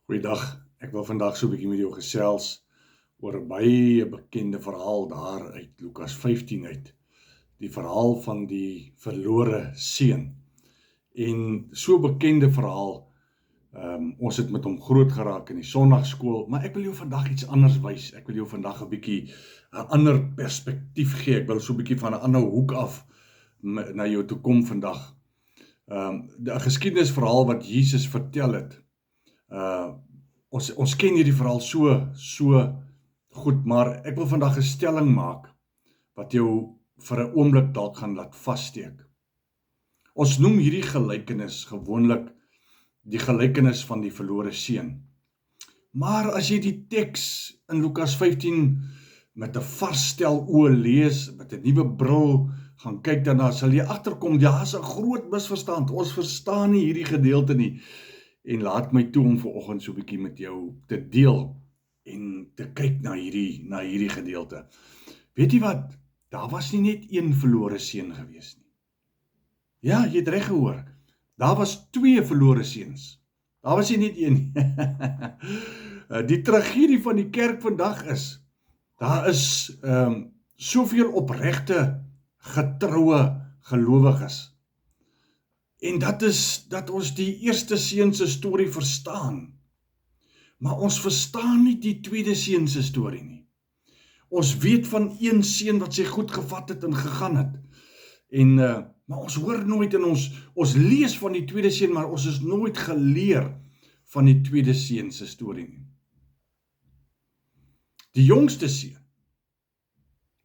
Goeiedag, ek wil vandag so 'n bietjie met jou gesels oor 'n baie bekende verhaal daar uit Lukas 15 uit. Die verhaal van die verlore seun. En so bekende verhaal, ons het met hom groot geraak in die sonnaarskool, maar ek wil jou vandag iets anders wys. Ek wil jou vandag 'n bietjie 'n ander perspektief gee. Ek wil so 'n bietjie van 'n ander hoek af na jou toe kom vandag. 'n geskiedenisverhaal wat Jesus vertel het. Ons ken hierdie verhaal so goed, maar ek wil vandag 'n stelling maak wat jou vir 'n oomblik dalk gaan laat vassteek. Ons noem hierdie gelykenis gewoonlik die gelykenis van die verlore seun. Maar as jy die teks in Lukas 15 met 'n vars stel oë lees, met 'n nuwe bril gaan kyk daarna, sal jy agterkom, daar's 'n groot misverstand. Ons verstaan nie hierdie gedeelte nie. En laat my toe om vanoggend so 'n bietjie met jou te deel en te kyk na hierdie gedeelte. Weet jy wat? Daar was nie net een verlore seun gewees nie. Ja, jy het reg gehoor. Daar was 2 verlore seuns. Daar was nie net een nie. Die tragedie van die kerk vandag is, daar is soveel opregte, getroue gelowiges. En dat is dat ons die eerste seun se storie verstaan. Maar ons verstaan nie die tweede seun se storie nie. Ons weet van een seun wat sy goed gevat het en gegaan het. Maar ons hoor nooit en ons lees van die tweede seun, maar ons is nooit geleer van die tweede seun se storie nie. Die jongste seun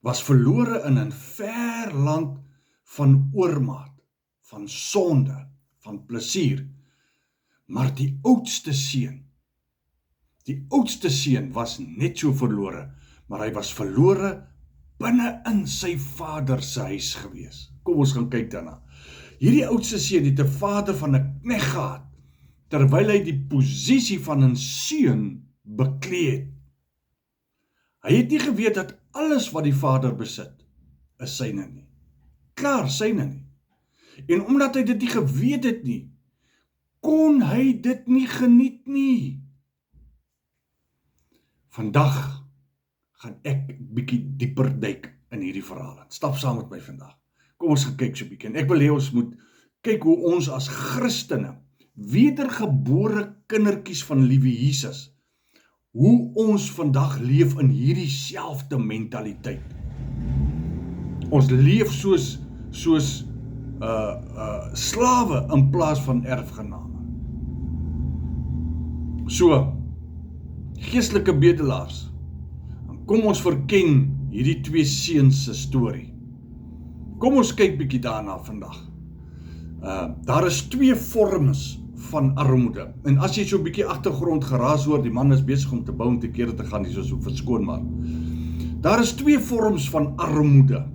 was verlore in 'n ver land van oormaat, van sonde, van plesier. Maar die oudste seun was net so verlore, maar hy was verlore binne in sy vader se huis gewees. Kom ons gaan kyk daarna. Hierdie oudste seun het 'n vader van 'n knegt gehad, terwyl hy die posisie van 'n seun beklee het. Hy het nie geweet dat alles wat die vader besit, is syne nie. Klaar, syne nie. En omdat hy dit nie geweet het nie, kon hy dit nie geniet nie. Vandag gaan ek bietjie dieper duik in hierdie verhaal. Stap saam met my vandag. Kom ons gaan kyk so bietjie. En ek wil hê ons moet kyk hoe ons as Christene, wedergebore kindertjies van liewe Jesus, hoe ons vandag leef in hierdie selfde mentaliteit. Ons leef soos slawe in plaas van erfgename. So, geestelike bedelaars, kom ons verken hierdie 2 seuns se storie. Kom ons kyk bietjie daarna vandag. Daar is 2 vorms van armoede. En as jy so 'n bietjie agtergrond geraas hoor, die man is besig om te bou om te kere te gaan, so verskoon maar. Daar is 2 vorms van armoede.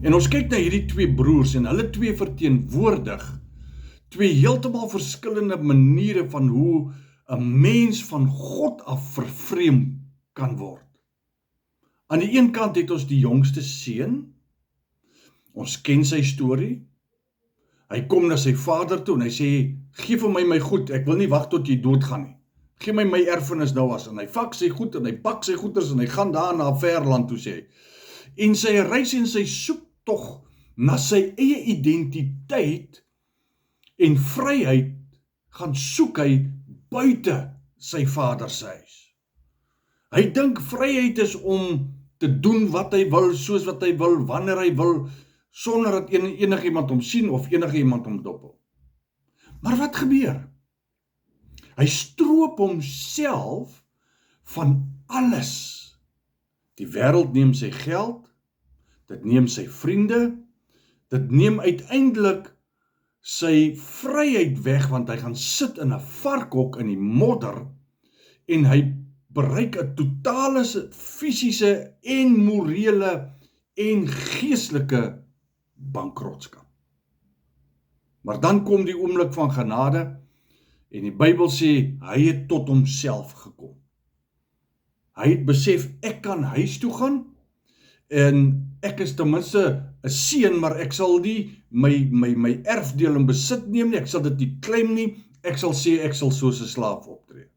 En ons kyk na hierdie 2 broers en hulle 2 verteenwoordig 2 heeltemal verskillende maniere van hoe 'n mens van God af vervreem kan word. Aan die een kant het ons die jongste seun. Ons ken sy storie. Hy kom na sy vader toe en hy sê, gee vir my goed, ek wil nie wag tot jy doodgaan nie. Gee my erfenis nou as, en hy vat sy goed en hy pak sy goeders en hy gaan daar na 'n ver land toe sê. En sy reis en sy soek tog na sy eie identiteit en vryheid gaan soek hy buite sy vader se huis. Hy dink vryheid is om te doen wat hy wil, soos wat hy wil, wanneer hy wil, sonder dat enigiemand hom sien of enigiemand hom dophou. Maar wat gebeur? Hy stroop homself van alles. Die wêreld neem sy geld, dit neem sy vriende, dit neem uiteindelik sy vryheid weg, want hy gaan sit in 'n varkhok in die modder en hy bereik 'n totale fisiese en morele en geestelike bankrotskap. Maar dan kom die oomblik van genade en die Bybel sê hy het tot homself gekom. Hy het besef, ek kan huis toe gaan en ek is ten minste 'n seun, maar ek sal nie my erfdeel in besit neem nie, ek sal dit nie claim nie, ek sal sê ek sal soos 'n slaaf optree.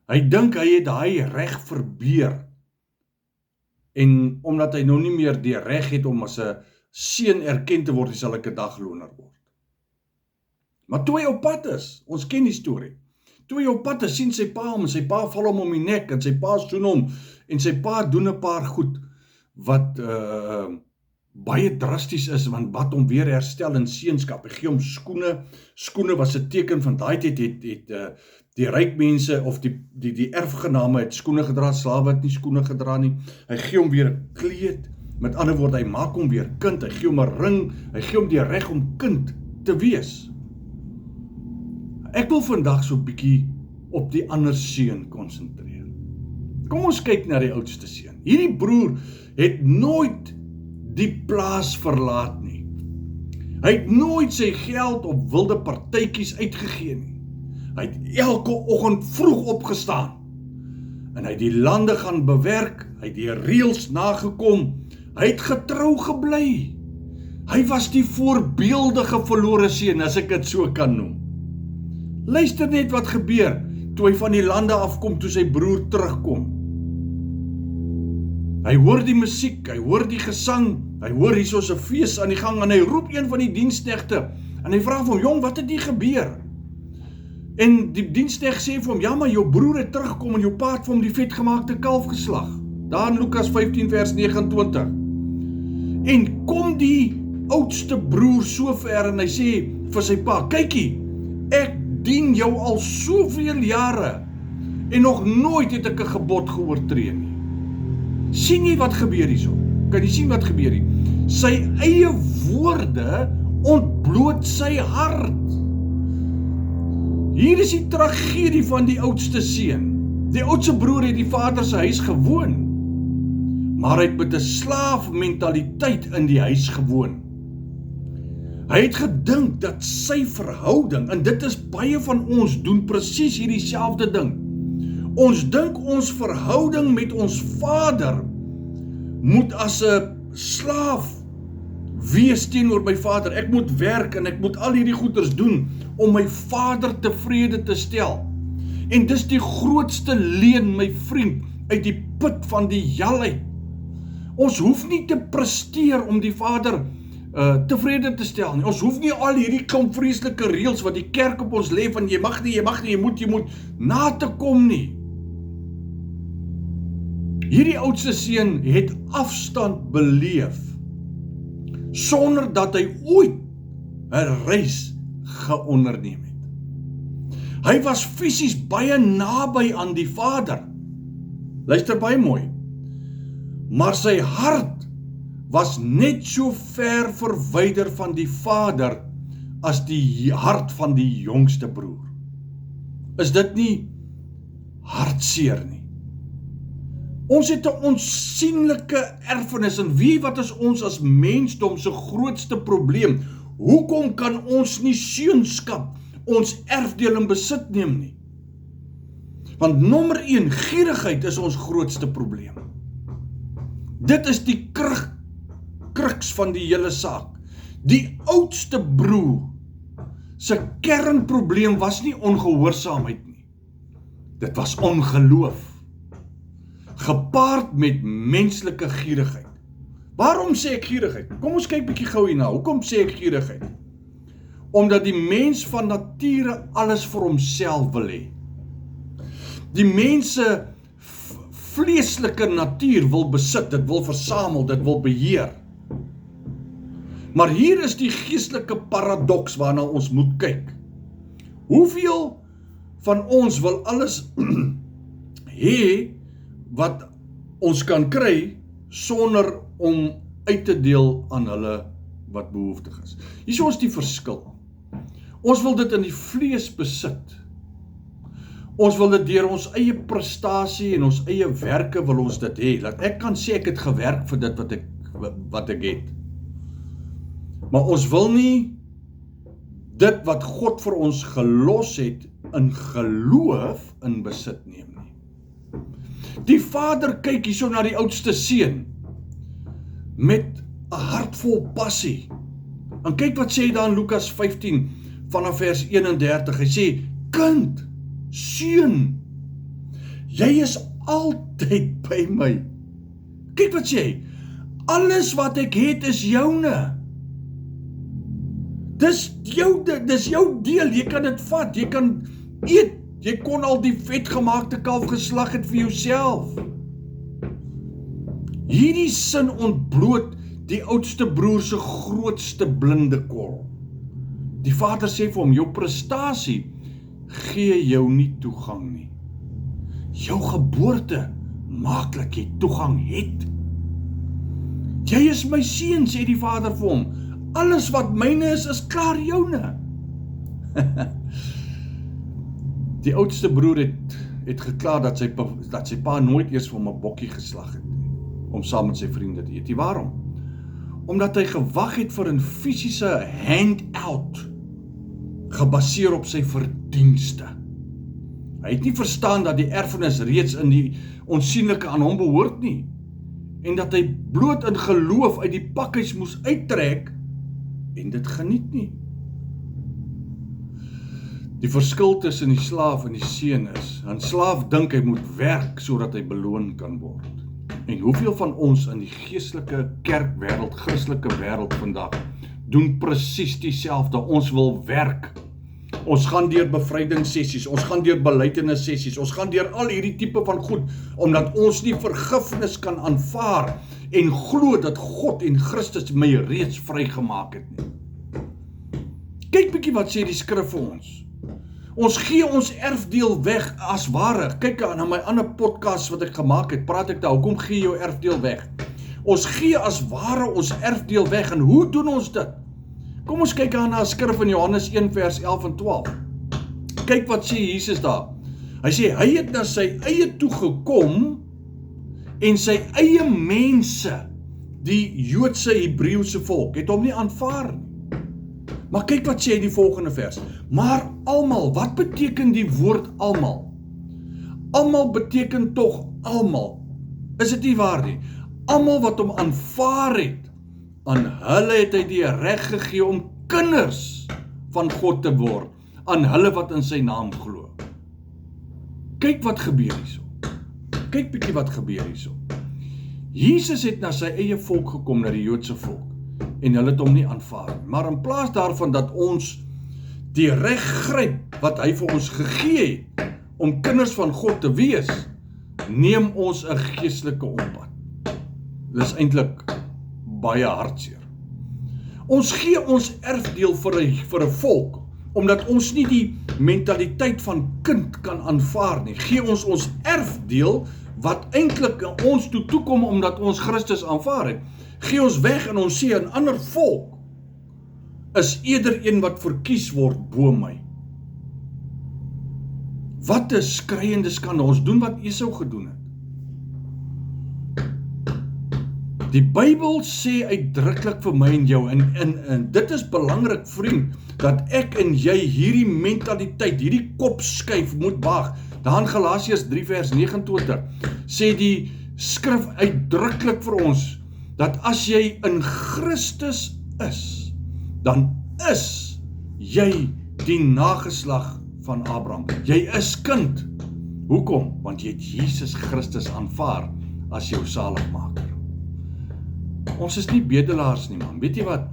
Hy dink hy het daai reg verbeur, en omdat hy nou nie meer die reg het om as 'n seun erken te word, sal ek 'n dagloner word. Maar toe hy op pad is, ons ken die storie, toe hy op pad is, sien sy pa hom, en sy pa val hom om die nek, en sy pa soen hom, en sy pa doen 'n paar goed, wat baie drasties is, want wat hom weer herstel in seunskap. Hy gee hom skoene was 'n teken van daai tyd het die ryk mense, of die erfgename het skoene gedra, slawe het nie skoene gedra nie. Hy gee hom weer 'n kleed, met ander woorde, hy maak hom weer kind, hy gee hom 'n ring, hy gee hom die reg om kind te wees. Ek wil vandag so 'n bietjie op die ander seun konsentreer. Kom ons kyk na die oudste seun. Hierdie broer het nooit die plaas verlaat nie. Hy het nooit sy geld op wilde partytjies uitgegee nie. Hy het elke oggend vroeg opgestaan, en hy het die lande gaan bewerk, hy het die reëls nagekom, hy het getrou gebly. Hy was die voorbeeldige verlore seun, as ek dit so kan noem. Luister net wat gebeur, toe hy van die lande afkom, toe sy broer terugkom. Hy hoor die musiek, hy hoor die gesang, hy hoor hier soos 'n fees aan die gang, en hy roep een van die diensknegte, en hy vra vir hom, jong, wat het hier gebeur? En die diensknegt sê vir hom, ja, maar jou broer het teruggekom, en jou pa het vir hom die vetgemaakte kalf geslag. Daar in Lukas 15 vers 29. En kom die oudste broer so ver, en hy sê vir sy pa, kykie, ek dien jou al soveel jare, en nog nooit het ek 'n gebod geoortree nie. Sien jy wat gebeur hierso? Kan jy sien wat gebeur hier? Sy eie woorde ontbloot sy hart. Hier is die tragedie van die oudste seun. Die oudste broer het die vader se huis gewoon, maar hy het met 'n slaafmentaliteit in die huis gewoon. Hy het gedink dat sy verhouding, en dit is baie van ons doen presies hierdie selfde ding. Ons dink ons verhouding met ons vader moet as 'n slaaf wees teenoor my vader. Ek moet werk en ek moet al hierdie goeders doen om my vader tevrede te stel. En dis die grootste leen, my vriend, uit die put van die hel uit. Ons hoef nie te presteer om die vader tevrede te stel nie. Ons hoef nie al hierdie klomp vreeslike reëls wat die kerk op ons lê van jy mag nie, jy moet na te kom nie. Hierdie oudste seun het afstand beleef, sonder dat hy ooit 'n reis geonderneem het. Hy was fisies baie naby aan die vader. Luister baie mooi. Maar sy hart was net so ver verwyder van die vader as die hart van die jongste broer. Is dit nie hartseer nie? Ons het 'n onsienlike erfenis, en wie wat is ons as mensdom se grootste probleem? Hoekom kan ons nie seunskap, ons erfdeel in besit neem nie? Want nommer 1, gierigheid is ons grootste probleem. Dit is die kruks van die hele saak. Die oudste broer se kernprobleem was nie ongehoorsaamheid nie. Dit was ongeloof, gepaard met menslike gierigheid. Waarom sê ek gierigheid? Kom ons kyk bietjie gou hierna. Hoekom sê ek gierigheid? Omdat die mens van nature alles vir homself wil hê. Die mense vleeslike natuur wil besit, dit wil versamel, dit wil beheer. Maar hier is die geestelike paradoks waarna ons moet kyk. Hoeveel van ons wil alles hê wat ons kan kry, sonder om uit te deel aan hulle wat behoeftig is. Hier is ons die verskil. Ons wil dit in die vlees besit. Ons wil dit deur ons eie prestasie en ons eie werke wil ons dit hê. Dat ek kan sê ek het gewerk vir dit wat ek het. Maar ons wil nie dit wat God vir ons gelos het in geloof in besit neem nie. Die vader kyk hierso na die oudste seun met 'n hart vol passie. En kyk wat sê hy daar in Lukas 15 vanaf vers 31, hy sê, kind, seun, jy is altyd by my. Kyk wat sê hy, alles wat ek het is joune. Dis jou deel, jy kan dit vat, jy kan eet, jy kon al die vetgemaakte kalf geslag het vir jouself. Hierdie sin ontbloot die oudste broer se grootste blinde kol. Die vader sê vir hom, jou prestasie gee jou nie toegang nie. Jou geboorte maak dat jy toegang het. Jy is my seun, sê die vader vir hom. Alles wat myne is klaar joune. Die oudste broer het gekla dat sy pa nooit eers vir hom 'n bokkie geslag het, om saam met sy vriende te eet. Waarom? Omdat hy gewag het vir 'n fisiese handout, gebaseer op sy verdienste. Hy het nie verstaan dat die erfenis reeds in die onsienlike aan hom behoort nie, en dat hy bloot in geloof uit die pakhuis moes uittrek, en dit geniet nie. Die verskil tussen die slaaf en die seun is, 'n slaaf dink hy moet werk sodat hy beloon kan word. En hoeveel van ons in die geestelike kerkwêreld, Christelike wêreld vandag, doen presies dieselfde. Ons wil werk. Ons gaan deur bevrydingssessies, ons gaan deur belydenissessies, ons gaan deur al hierdie tipe van goed, omdat ons nie vergifnis kan aanvaar en glo dat God en Christus my reeds vrygemaak het nie. Kyk bietjie wat sê die skrif vir ons. Ons gee ons erfdeel weg as ware. Kyk na my ander podcast wat ek gemaak het, praat ek daar, hoekom gee jou erfdeel weg? Ons gee as ware ons erfdeel weg, en hoe doen ons dit? Kom ons kyk aan na 'n skrif in Johannes 1 vers 11 en 12. Kyk wat sê Jesus daar. Hy sê, hy het na sy eie toe gekom, en sy eie mense, die Joodse Hebreëse volk, het hom nie aanvaar nie. Maar kyk wat sê hy die volgende vers. Maar almal, wat beteken die woord almal? Almal beteken tog almal. Is dit nie waar nie? Almal wat hom aanvaar het, aan hulle het hy die reg gegee om kinders van God te word, aan hulle wat in sy naam glo. Kyk wat gebeur hierso. Kyk bietjie wat gebeur hierso. Jesus het na sy eie volk gekom, na die Joodse volk, en hulle het hom nie aanvaar nie. Maar in plaas daarvan dat ons die reg gryp wat hy vir ons gegee het om kinders van God te wees, neem ons 'n geestelike oppad. Dis eintlik baie hartseer. Ons gee ons erfdeel vir 'n volk, omdat ons nie die mentaliteit van kind kan aanvaar nie. Gee ons erfdeel wat eintlik ons toekom omdat ons Christus aanvaar het. Gee ons weg en ons sê 'n ander volk is eerder een wat verkies word bo my. Wat 'n skreiende skande, ons doen wat Esau gedoen het. Die Bybel sê uitdruklik vir my en jou, en dit is belangrik, vriend, dat ek en jy hierdie mentaliteit, hierdie kopskuif moet waag. Daar in Galasiërs 3 vers 29 sê die skrif uitdruklik vir ons, dat as jy in Christus is, dan is jy die nageslag van Abraham. Jy is kind. Hoekom? Want jy het Jesus Christus aanvaar as jou saligmaker. Ons is nie bedelaars nie, man. Weet jy wat?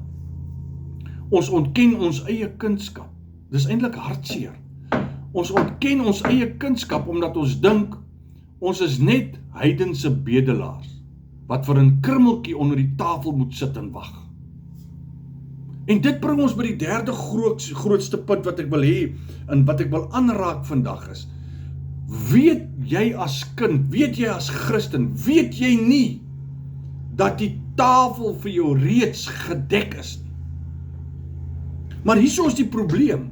Ons ontken ons eie kindskap. Dis eintlik hartseer. Ons ontken ons eie kindskap omdat ons dink ons is net heidense bedelaars wat vir 'n krummeltjie onder die tafel moet sit en wag. En dit bring ons by die derde grootste punt wat ek wil hê en wat ek wil aanraak vandag is: weet jy as kind, weet jy as Christen, weet jy nie dat die tafel vir jou reeds gedek is nie? Maar hierso is die probleem,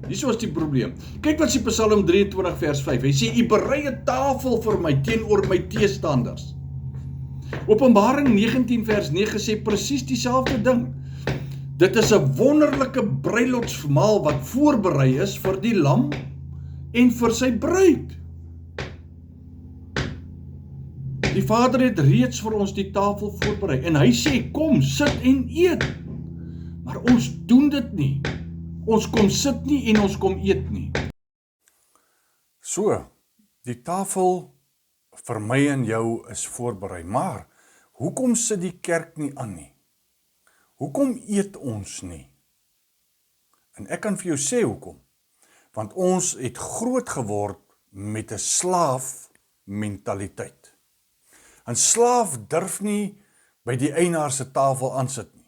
Kyk wat sê Psalm 23 vers 5, hy sê, U berei 'n tafel vir my teenoor my teestanders. Openbaring 19 vers 9 sê presies dieselfde ding. Dit is 'n wonderlike bruilofsmaal wat voorberei is vir die lam en vir sy bruid. Die Vader het reeds vir ons die tafel voorberei en hy sê, kom, sit en eet. Maar ons doen dit nie. Ons kom sit nie en ons kom eet nie. So, die tafel vir my en jou is voorberei, maar hoekom sit die kerk nie aan nie? Hoekom eet ons nie? En ek kan vir jou sê hoekom. Want ons het groot geword met 'n slaaf mentaliteit. 'n Slaaf durf nie by die eienaar se tafel aansit nie.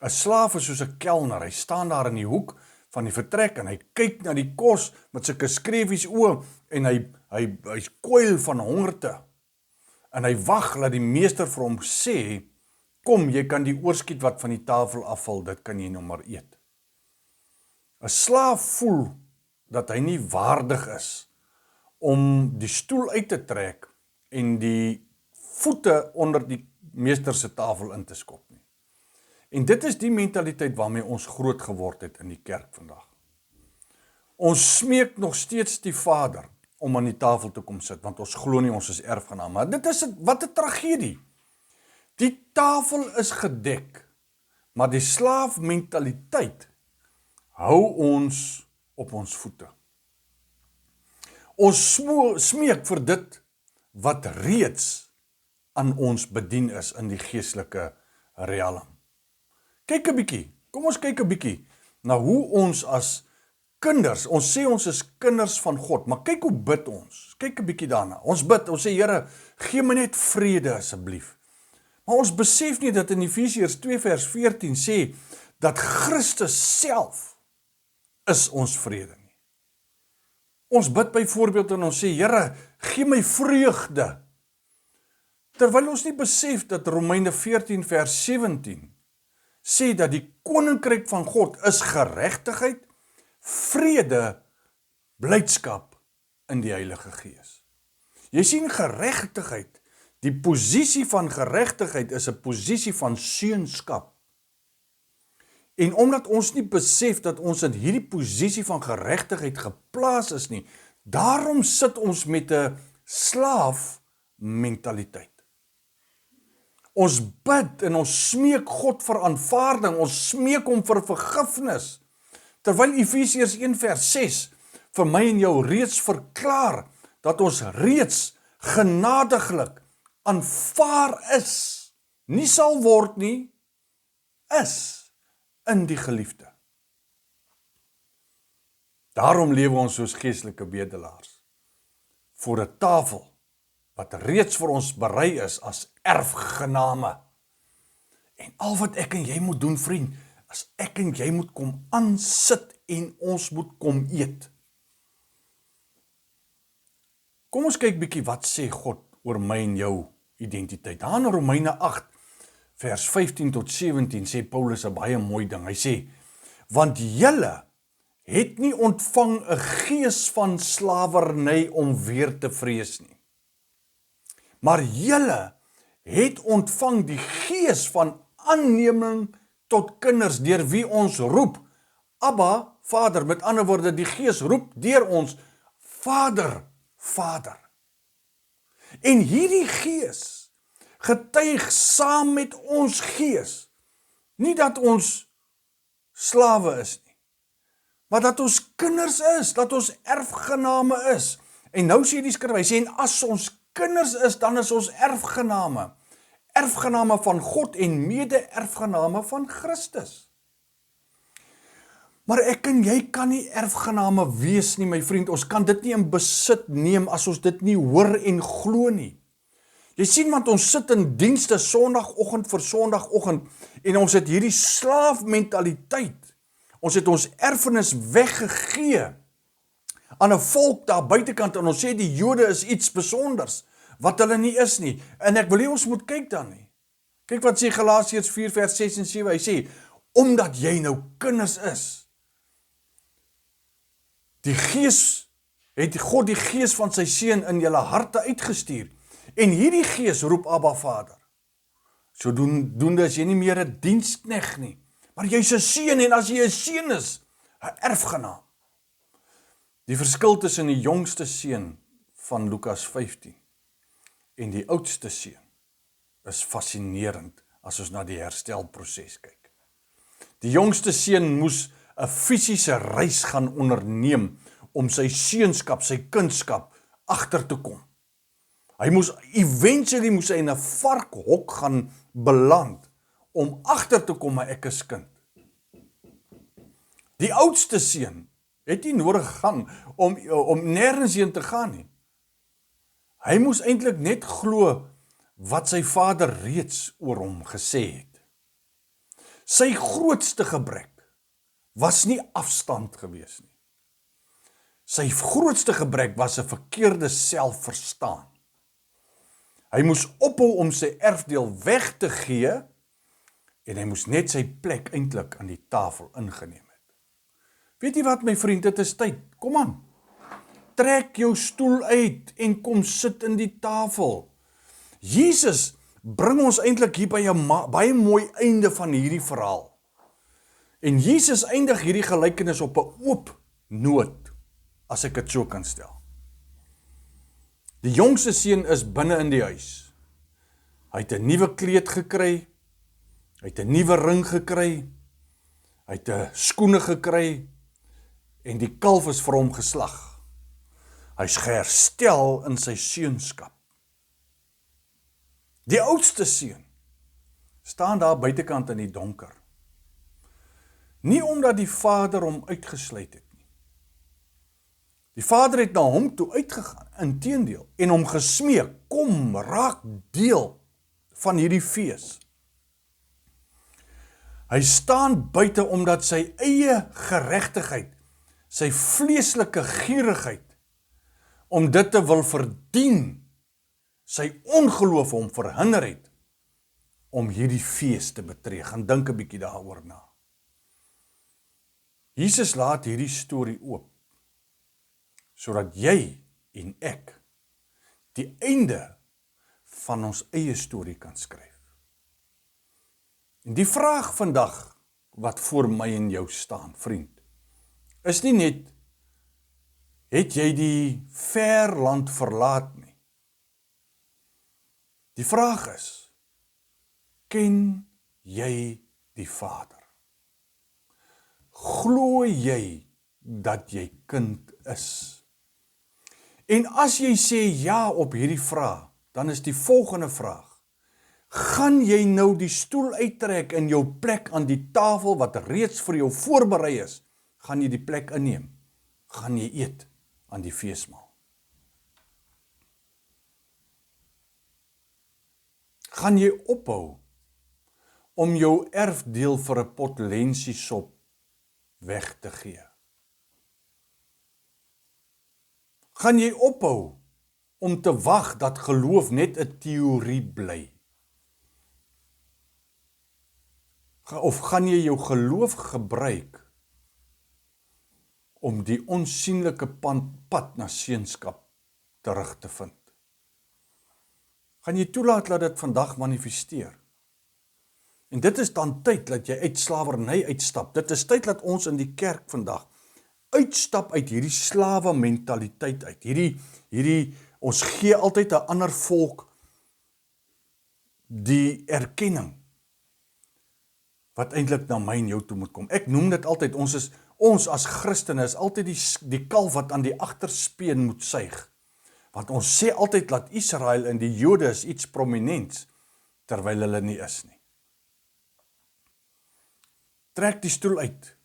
'n Slaaf is soos 'n kelner, hy staan daar in die hoek van die vertrek en hy kyk na die kos met sulke skreefies oë en hy kwyl van hongerte. En hy wag dat die meester vir hom sê, kom, jy kan die oorskiet wat van die tafel afval, dit kan jy nou maar eet. 'n Slaaf voel dat hy nie waardig is om die stoel uit te trek en die voete onder die meester se tafel in te skop nie. En dit is die mentaliteit waarmee ons groot geword het in die kerk vandag. Ons smeek nog steeds die Vader om aan die tafel te kom sit, want ons glo nie ons is erfgenaam. Maar dit is wat 'n tragedie. Die tafel is gedek, maar die slaafmentaliteit hou ons op ons voete. Ons smeek vir dit wat reeds aan ons bedien is in die geestelike riekalm. Kyk 'n bietjie, kom ons kyk 'n bietjie na hoe ons as kinders, ons sê ons is kinders van God, maar kyk hoe bid ons. Kyk 'n bietjie daarna. Ons bid, ons sê Here, gee my net vrede asseblief. Maar ons besef nie dat in Efesiërs 2 vers 14 sê dat Christus self is ons vrede nie. Ons bid byvoorbeeld en ons sê Here, gee my vreugde. Terwyl ons nie besef dat Romeine 14 vers 17 sê dat die koninkryk van God is geregtigheid, vrede, blydskap in die Heilige Gees. Jy sien geregtigheid, die posisie van geregtigheid is 'n posisie van seunskap. En omdat ons nie besef dat ons in hierdie posisie van geregtigheid geplaas is nie, daarom sit ons met 'n slaafmentaliteit. Ons bid en ons smeek God vir aanvaarding, ons smeek hom vir vergifnis. Terwyl Efesiërs 1 vers 6 vir my en jou reeds verklaar dat ons reeds genadiglik aanvaar is, nie sal word nie, is in die geliefde. Daarom lewe ons soos geestelike bedelaars voor 'n tafel wat reeds vir ons berei is as erfgename. En al wat ek en jy moet doen, vriend, is ek en jy moet kom aansit en ons moet kom eet. Kom ons kyk bietjie wat sê God oor my en jou identiteit. Daar in Romeine 8 vers 15 tot 17 sê Paulus 'n baie mooi ding. Hy sê, want julle het nie ontvang 'n gees van slawerny om weer te vrees nie. Maar julle het ontvang die gees van aanneming tot kinders, deur wie ons roep, Abba, Vader. Met ander woorde, die gees roep deur ons, Vader, Vader. En hierdie gees getuig saam met ons gees, nie dat ons slawe is nie, maar dat ons kinders is, dat ons erfgename is. En nou sê die skrif, hy sê, en as ons kinders is, dan is ons erfgename. Erfgename van God en mede-erfgename van Christus. Maar ek en jy kan nie erfgename wees nie, my vriend. Ons kan dit nie in besit neem as ons dit nie hoor en glo nie. Jy sien, want ons sit in dienste sondagoggend vir sondagoggend en ons het hierdie slaafmentaliteit. Ons het ons erfenis weggegee aan 'n volk daar buitekant en ons sê die Jode is iets besonders wat hulle nie is nie. En ek wil hê ons moet kyk dan nie. Kyk wat sê Galasiërs 4 vers 6 en 7. Hy sê, omdat jy nou kinders is, het God die gees van sy seun in julle harte uitgestuur. En hierdie gees roep Abba Vader. So doende as jy nie meer 'n dienskneg nie, maar jy's 'n seun, en as jy 'n seun is, 'n erfgenaam. Die verskil tussen die jongste seun van Lukas 15 en die oudste seun is fascinerend as ons na die herstelproses kyk. Die jongste seun moes 'n fisiese reis gaan onderneem om sy seunskap, sy kindskap agter te kom. Hy moes hy in 'n varkhok gaan beland om agter te kom, maar ek is kind. Die oudste seun het nie nodig gaan om nêrens heen te gaan nie. Hy moes eintlik net glo wat sy vader reeds oor hom gesê het. Sy grootste gebrek was nie afstand gewees nie. Sy grootste gebrek was 'n verkeerde selfverstaan. Hy moes ophou om sy erfdeel weg te gee en hy moes net sy plek eintlik aan die tafel ingeneem het. Weet jy wat my vriend, dit is tyd. Kom aan. Trek jou stoel uit en kom sit in die tafel. Jesus bring ons eintlik hier by 'n baie mooi einde van hierdie verhaal. En Jesus eindig hierdie gelykenis op 'n oop noot, as ek dit so kan stel. Die jongste seun is binne in die huis. Hy het 'n nuwe kleed gekry, hy het 'n nuwe ring gekry, hy het 'n skoene gekry, en die kalf is vir hom geslag. Hy's geherstel in sy seunskap. Die oudste seun staan daar buitekant in die donker. Nie omdat die vader hom uitgesluit het nie. Die vader het na hom toe uitgegaan, inteendeel, en hom gesmeek, kom, raak deel van hierdie fees. Hy staan buite omdat sy eie geregtigheid, sy vleeslike gierigheid, om dit te wil verdien, sy ongeloof hom verhinder het, om hierdie fees te betree. Gaan dink 'n bietjie daaroor na. Jesus laat hierdie storie oop, sodat jy en ek die einde van ons eie storie kan skryf. En die vraag vandag, wat voor my en jou staan, vriend, is nie net, het jy die ver land verlaat nie. Die vraag is, ken jy die Vader? Glo jy dat jy kind is? En as jy sê ja op hierdie vraag, dan is die volgende vraag, gaan jy nou die stoel uittrek in jou plek aan die tafel wat reeds vir jou voorberei is? Gaan jy die plek inneem? Gaan jy eet aan die feesmaal? Gaan jy ophou om jou erfdeel vir 'n pot lensiesop weg te gee? Gaan jy ophou om te wag dat geloof net 'n teorie bly? Of gaan jy jou geloof gebruik om die onsienlike pad na seunskap terug te vind? Gaan jy toelaat dat dit vandag manifesteer? En dit is dan tyd dat jy uit slawerny uitstap. Dit is tyd dat ons in die kerk vandag uitstap uit hierdie slawe mentaliteit uit. Hierdie ons gee altyd 'n ander volk die erkenning wat eintlik na my en jou toe moet kom. Ek noem dit altyd, ons as Christene is altyd die kalf wat aan die agterspeen moet suig. Want ons sê altyd dat Israel en die Jode is iets prominents, terwyl hulle nie is nie. Trek die stoel uit.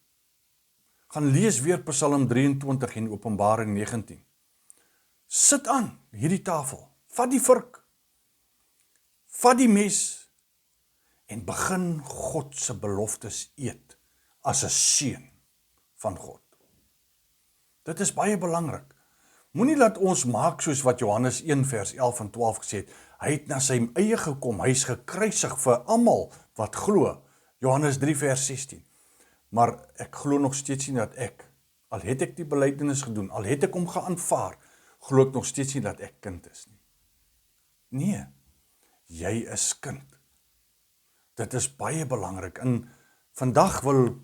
Gaan lees weer Psalm 23 en Openbaring 19. Sit aan hierdie tafel, vat die vurk, vat die mes, en begin God se beloftes eet, as 'n seun van God. Dit is baie belangrik. Moenie laat ons maak soos wat Johannes 1 vers 11 en 12 gesê het, hy het na sy eie gekom, hy is gekruisig vir almal wat glo, Johannes 3 vers 16, maar ek glo nog steeds nie dat al het ek die belydenis gedoen, al het ek hom geaanvaar, glo ek nog steeds nie dat ek kind is nie. Nee, jy is kind. Dit is baie belangrik, en vandag wil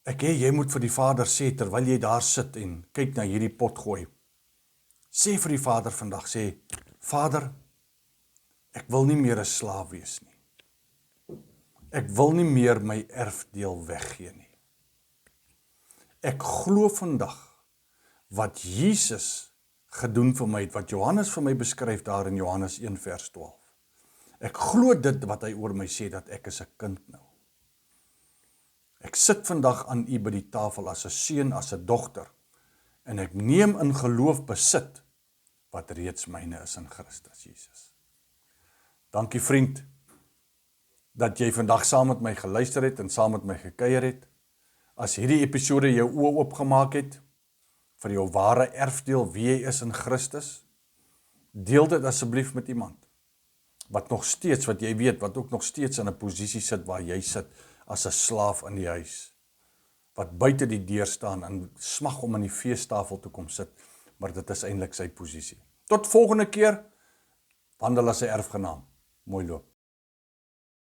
ek hê jy moet vir die Vader sê, terwyl jy daar sit en kyk na hierdie pot gooi, sê vir die Vader vandag, sê, Vader, ek wil nie meer 'n slaaf wees nie. Ek wil nie meer my erfdeel weggee nie. Ek glo vandag wat Jesus gedoen vir my het, wat Johannes vir my beskryf daar in Johannes 1 vers 12. Ek glo dit wat hy oor my sê, dat ek is 'n kind nou. Ek sit vandag aan u by die tafel as 'n seun, as 'n dogter, en ek neem in geloof besit wat reeds myne is in Christus Jesus. Dankie vriend, dat jy vandag saam met my geluister het en saam met my gekuier het. As hierdie episode jou oë oopgemaak het vir jou ware erfdeel wie jy is in Christus, deel dit asseblief met iemand wat nog steeds, wat jy weet, wat ook nog steeds in 'n posisie sit waar jy sit as 'n slaaf in die huis, wat buite die deur staan en smag om aan die feestafel te kom sit, maar dit is eintlik sy posisie. Tot volgende keer, wandel as sy erfgenaam. Mooi loop.